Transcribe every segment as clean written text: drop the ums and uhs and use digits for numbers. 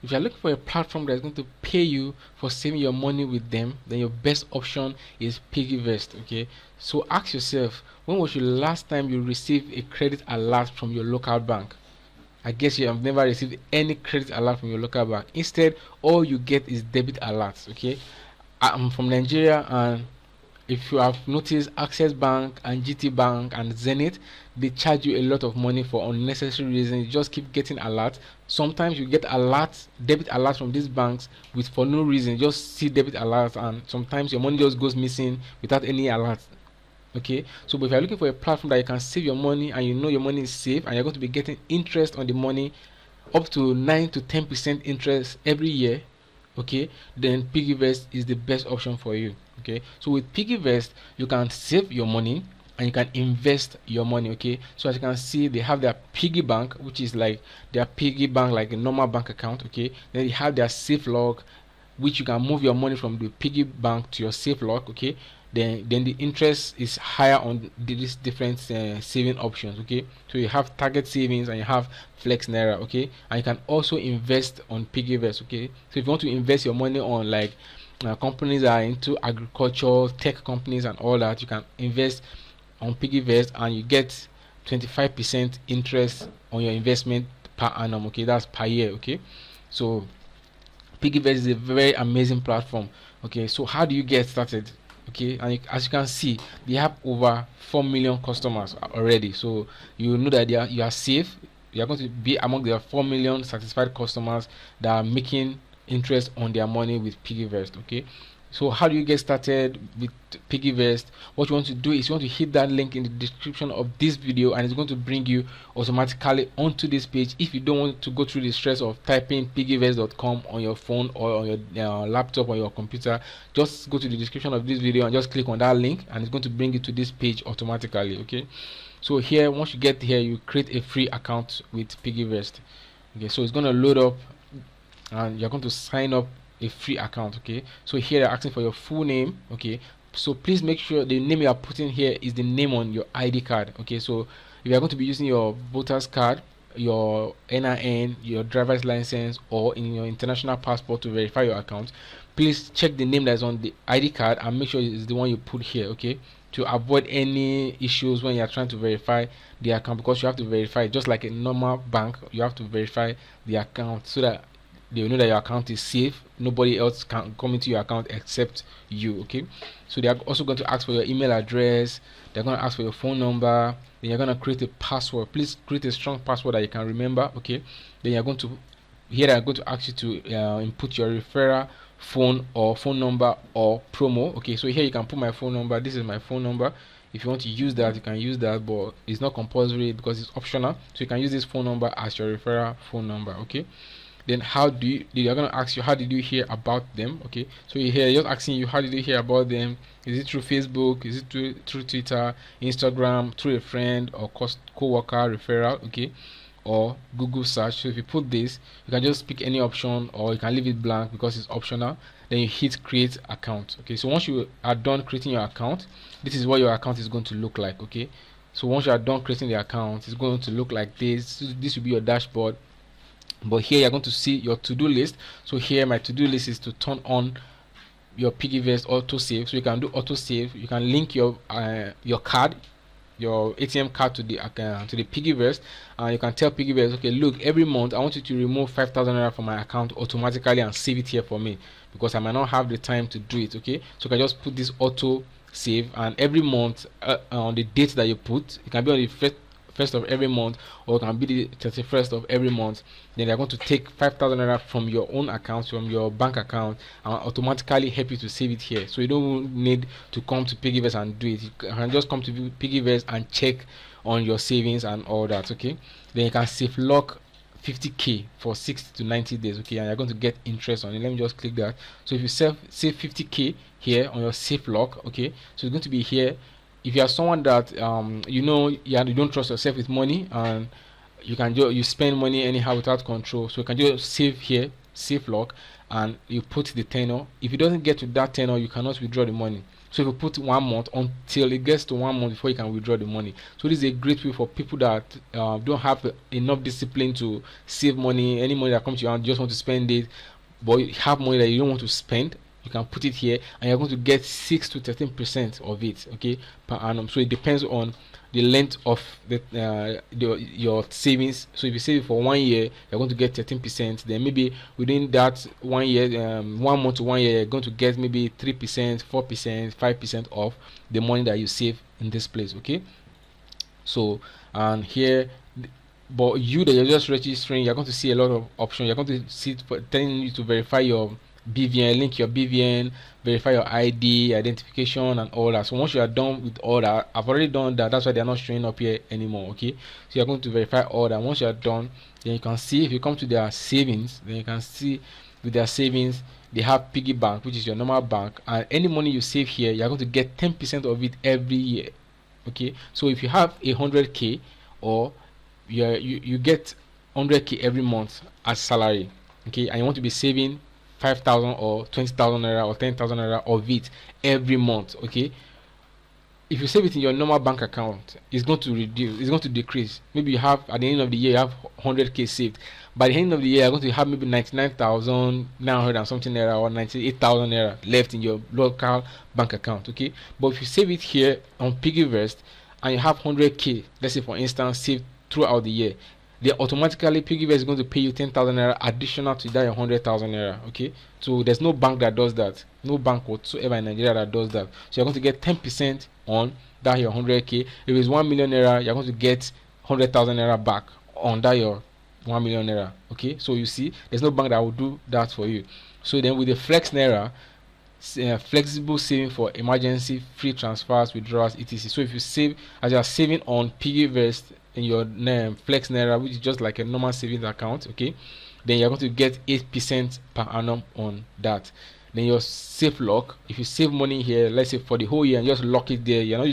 If you're looking for a platform that's going to pay you for saving your money with them, then your best option is Piggyvest. Okay, so ask yourself, when was the last time you received a credit alert from your local bank? I guess you have never received any credit alert from your local bank. Instead, all you get is debit alerts. Okay, I'm from Nigeria, and if you have noticed, Access Bank and GT Bank and Zenith, they charge you a lot of money for unnecessary reasons. You just keep getting alerts. Sometimes you get alerts, debit alerts from these banks with for no reason. You just see debit alerts, and sometimes your money just goes missing without any alerts. Okay, so but if you're looking for a platform that you can save your money and you know your money is safe and you're going to be getting interest on the money, up to 9 to 10% interest every year, okay, then Piggyvest is the best option for you. Okay, so with Piggyvest you can save your money and you can invest your money. Okay, so as you can see, they have their piggy bank, which is like their piggy bank, like a normal bank account. Okay, then they have their safe log, which you can move your money from the piggy bank to your safe log. Okay, then the interest is higher on these different saving options. Okay, so you have target savings and you have flex naira. Okay, and you can also invest on Piggyvest. Okay, so if you want to invest your money on like companies that are into agriculture, tech companies and all that, you can invest on Piggyvest and you get 25% interest on your investment per annum. Okay, that's per year. Okay, so Piggyvest is a very amazing platform. Okay, so how do you get started? Okay, and as you can see, they have over 4 million customers already. So you know that you are safe. You are going to be among the 4 million satisfied customers that are making interest on their money with Piggyvest. Okay, so how do you get started with Piggyvest? What you want to do is you want to hit that link in the description of this video, and it's going to bring you automatically onto this page. If you don't want to go through the stress of typing piggyvest.com on your phone or on your laptop or your computer, just go to the description of this video and just click on that link, and it's going to bring you to this page automatically. Okay, so here, once you get here, you create a free account with Piggyvest. Okay, so it's going to load up and you're going to sign up a free account. Okay, so here they're asking for your full name. Okay, so please make sure the name you are putting here is the name on your ID card. Okay, so if you are going to be using your voter's card, your NIN, your driver's license, or in your international passport to verify your account, please check the name that's on the ID card and make sure it's the one you put here. Okay, to avoid any issues when you are trying to verify the account, because you have to verify just like a normal bank. You have to verify the account so that they will know that your account is safe. Nobody else can come into your account except you. Okay, so they are also going to ask for your email address. They're going to ask for your phone number. Then you're going to create a password. Please create a strong password that you can remember. Okay, then you're going to, here they're going to ask you to input your referral phone or phone number or promo. Okay, so here you can put my phone number. This is my phone number. If you want to use that, you can use that, but it's not compulsory because it's optional. So you can use this phone number as your referral phone number. Okay, then how do you, they're going to ask you, how did you hear about them? Okay, so here just asking you, how did you hear about them? Is it through Facebook? Is it through Twitter, Instagram, through a friend or co-worker referral? Okay, or Google search. So if you put this, you can just pick any option or you can leave it blank because it's optional. Then you hit create account. Okay, so once you are done creating your account, this is what your account is going to look like. Okay, so once you are done creating the account, it's going to look like this. This will be your dashboard, but here you're going to see your to-do list. So here my to-do list is to turn on your Piggyvest auto save. So you can do auto save. You can link your card, your ATM card to the Piggyvest, and you can tell Piggyvest, okay, look, every month I want you to remove 5,000 naira from my account automatically and save it here for me, because I might not have the time to do it. Okay, so you can just put this auto save, and every month on the date that you put, it can be on the first of every month, or it can be the 31st of every month. Then they're going to take 5,000 naira from your own account, from your bank account, and automatically help you to save it here. So you don't need to come to Piggyvest and do it. You can just come to Piggyvest and check on your savings and all that. Okay, then you can save lock 50k for 60 to 90 days. Okay, and you're going to get interest on it. Let me just click that. So if you save 50k here on your safe lock, okay, so it's going to be here. If you are someone that you don't trust yourself with money, and you spend money anyhow without control, so you can just save here safe lock, and you put the tenor. If it doesn't get to that tenor, you cannot withdraw the money. So if you put 1 month, until it gets to 1 month before you can withdraw the money. So this is a great way for people that don't have enough discipline to save money. Any money that comes to you and just want to spend it, but you have money that you don't want to spend, you can put it here, and you're going to get 6 to 13% of it, okay, per annum. So it depends on the length of your savings. So if you save it for 1 year, you're going to get 13%. Then maybe within that 1 year, 1 month to 1 year, you're going to get maybe 3%, 4%, 5% of the money that you save in this place, okay. So and here, but you that you're just registering, you're going to see a lot of options. You're going to see it telling you to verify your BVN, link your BVN, verify your ID, identification, and all that. So once you are done with all that, I've already done that. That's why they're not showing up here anymore. Okay, so you're going to verify all that. Once you are done, then you can see, if you come to their savings, then you can see with their savings they have piggy bank, which is your normal bank, and any money you save here, you're going to get 10% of it every year. Okay, so if you have 100k, or you get 100k every month as salary, okay, and you want to be saving 5,000 or 20,000 naira or 10,000 naira of it every month, okay, if you save it in your normal bank account, it's going to reduce, it's going to decrease. Maybe you have, at the end of the year, you have 100k saved. By the end of the year, you're going to have maybe 99,900 and something naira, or 98,000 naira left in your local bank account, okay. But if you save it here on Piggyvest and you have 100k, let's say for instance, saved throughout the year, they automatically, Piggyvest is going to pay you 10,000 naira additional to that 100,000 naira, okay. So there's no bank that does that, no bank whatsoever in Nigeria that does that. So you're going to get 10% on that your 100k. If it's 1 million naira, you're going to get 100,000 naira back on that your 1 million naira, okay. So you see, there's no bank that will do that for you. So then with the Flex Naira, flexible saving for emergency, free transfers, withdrawals, etc. So if you save, as you are saving on Piggyvest in your Flex Naira, which is just like a normal savings account, okay, then you're going to get 8% per annum on that. Then your safe lock, if you save money here, let's say for the whole year, and just lock it there, you know,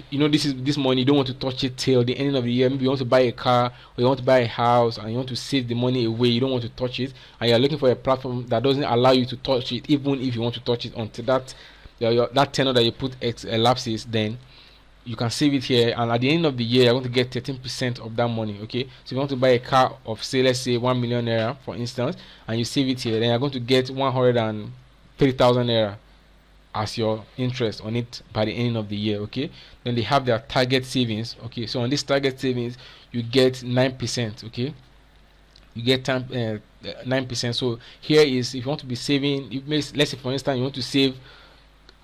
you know, this money, you don't want to touch it till the end of the year. Maybe you want to buy a car, or you want to buy a house, and you want to save the money away, you don't want to touch it, and you're looking for a platform that doesn't allow you to touch it, even if you want to touch it, until that that tenor that you put elapses. Then you can save it here, and at the end of the year, you're going to get 13% of that money, okay. So if you want to buy a car of, say, let's say 1 million naira, for instance, and you save it here, then you're going to get 103,000 naira as your interest on it by the end of the year, okay. Then they have their target savings, okay. So on this target savings, you get 9%, okay. You get 9%. So here is, if you want to be saving, let's say for instance you want to save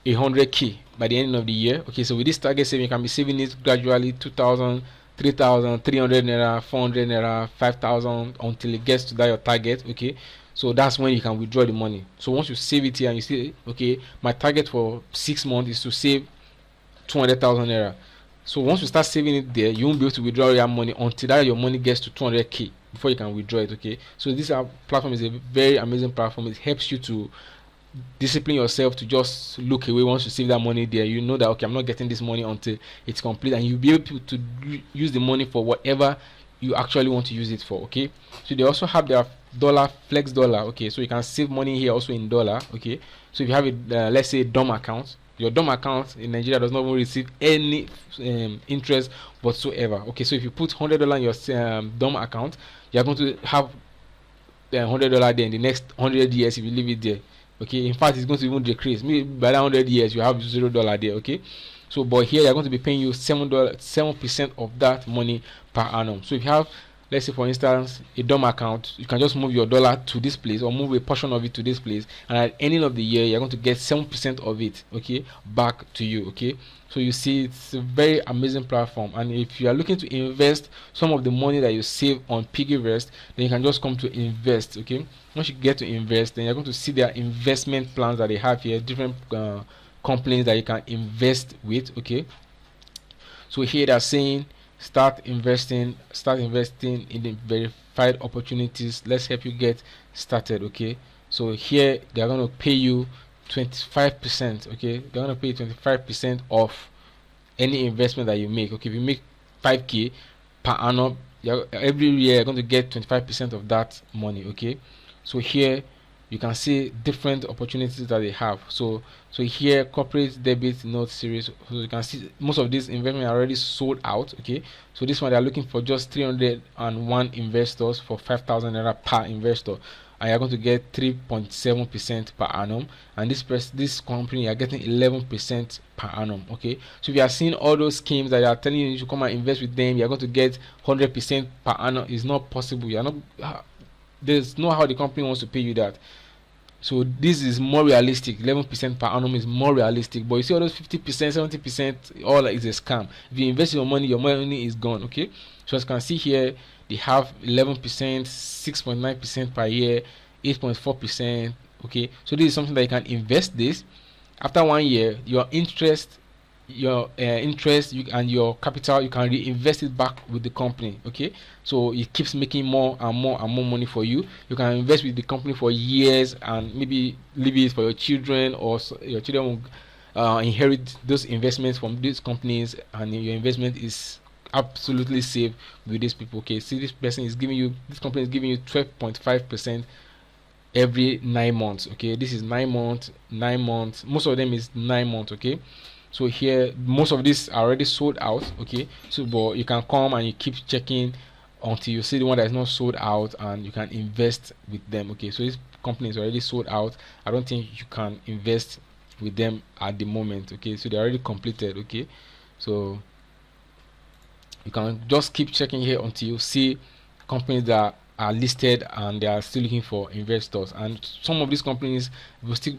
100k by the end of the year, okay. So with this target saving, you can be saving it gradually, 2,000, 3,000, 300 naira, 400 naira, 5,000, until it gets to that your target, okay. So that's when you can withdraw the money. So once you save it here and you say, okay, my target for 6 months is to save 200,000 naira. So once you start saving it there, you won't be able to withdraw your money until that your money gets to 200k before you can withdraw it, okay. So this platform is a very amazing platform. It helps you to discipline yourself to just look away once you save that money there. You know that, okay, I'm not getting this money until it's complete, and you'll be able to use the money for whatever you actually want to use it for, okay. So they also have their flex dollar, okay. So you can save money here also in dollar, okay. So if you have a let's say DOM account, your DOM account in Nigeria does not even receive any interest whatsoever, okay. So if you put $100 in your DOM account, you're going to have $100 there in the next 100 years if you leave it there, okay. In fact, it's going to even decrease. Maybe by that 100 years you have $0 there, okay. So but here they're going to be paying you 7% of that money per annum. So if you have, let's say for instance, a DOM account, you can just move your dollar to this place, or move a portion of it to this place, and at the end of the year you're going to get 7% of it, okay, back to you, okay. So you see, it's a very amazing platform. And if you are looking to invest some of the money that you save on Piggyvest, then you can just come to invest, okay. Once you get to invest, then you're going to see their investment plans that they have here, different companies that you can invest with, okay. So here they're saying start investing in the verified opportunities. Let's help you get started, okay. So here they're going to pay you 25%, okay. They're going to pay you 25% of any investment that you make, okay. If you make 5k per annum, every year you're going to get 25% of that money, okay. So here you can see different opportunities that they have. So here, corporate debit note series. So you can see most of these investments are already sold out. Okay, so this one they are looking for just 301 investors for 5,000 naira per investor, and you're going to get 3.7% per annum. And this company you are getting 11% per annum. Okay, so if you are seeing all those schemes that they are telling you to come and invest with them, you are going to get 100% per annum. It's not possible. You are not. There's no how the company wants to pay you that. So this is more realistic. 11% per annum is more realistic. But you see all those 50%, 70%, all is a scam. If you invest your money is gone. Okay. So as you can see here, they have 11%, 6.9% per year, 8.4%. Okay. So this is something that you can invest this. After 1 year, your interest and your capital, you can reinvest it back with the company. Okay, so it keeps making more and more and more money for you. You can invest with the company for years and maybe leave it for your children, or your children will inherit those investments from these companies, and your investment is absolutely safe with these people. Okay, see, this company is giving you 12.5% every 9 months. Okay, this is 9 months. Most of them is 9 months. Okay, so here most of these are already sold out. Okay, so but you can come and you keep checking until you see the one that is not sold out, and you can invest with them. Okay, so this company is already sold out. I don't think you can invest with them at the moment. Okay, so they're already completed. Okay, so you can just keep checking here until you see companies that are listed and they are still looking for investors, and some of these companies will still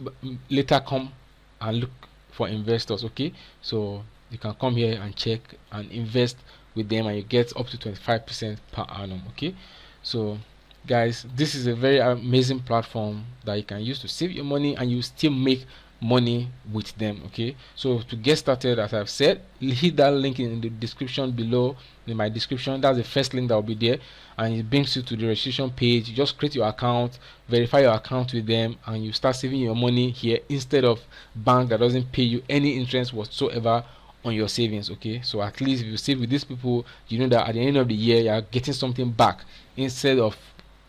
later come and look for investors. Okay, so you can come here and check and invest with them, and you get up to 25% per annum. Okay, so guys, this is a very amazing platform that you can use to save your money, and you still make money with them. Okay, so to get started, as I've said, hit that link in the description below. In my description, that's the first link that will be there, and it brings you to the registration page. You just create your account, verify your account with them, and you start saving your money here instead of bank that doesn't pay you any interest whatsoever on your savings. Okay, so at least if you save with these people, you know that at the end of the year you are getting something back instead of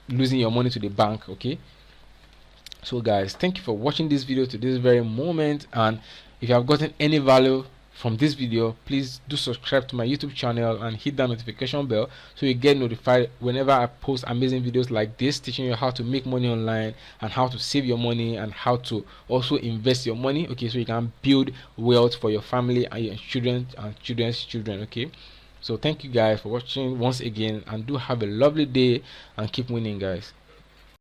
losing your money to the bank. Okay, so guys, thank you for watching this video to this very moment, and if you have gotten any value from this video, please do subscribe to my YouTube channel and hit that notification bell so you get notified whenever I post amazing videos like this, teaching you how to make money online and how to save your money and how to also invest your money. Okay, so you can build wealth for your family and your children and children's children. Okay, so thank you guys for watching once again, and do have a lovely day and keep winning, guys.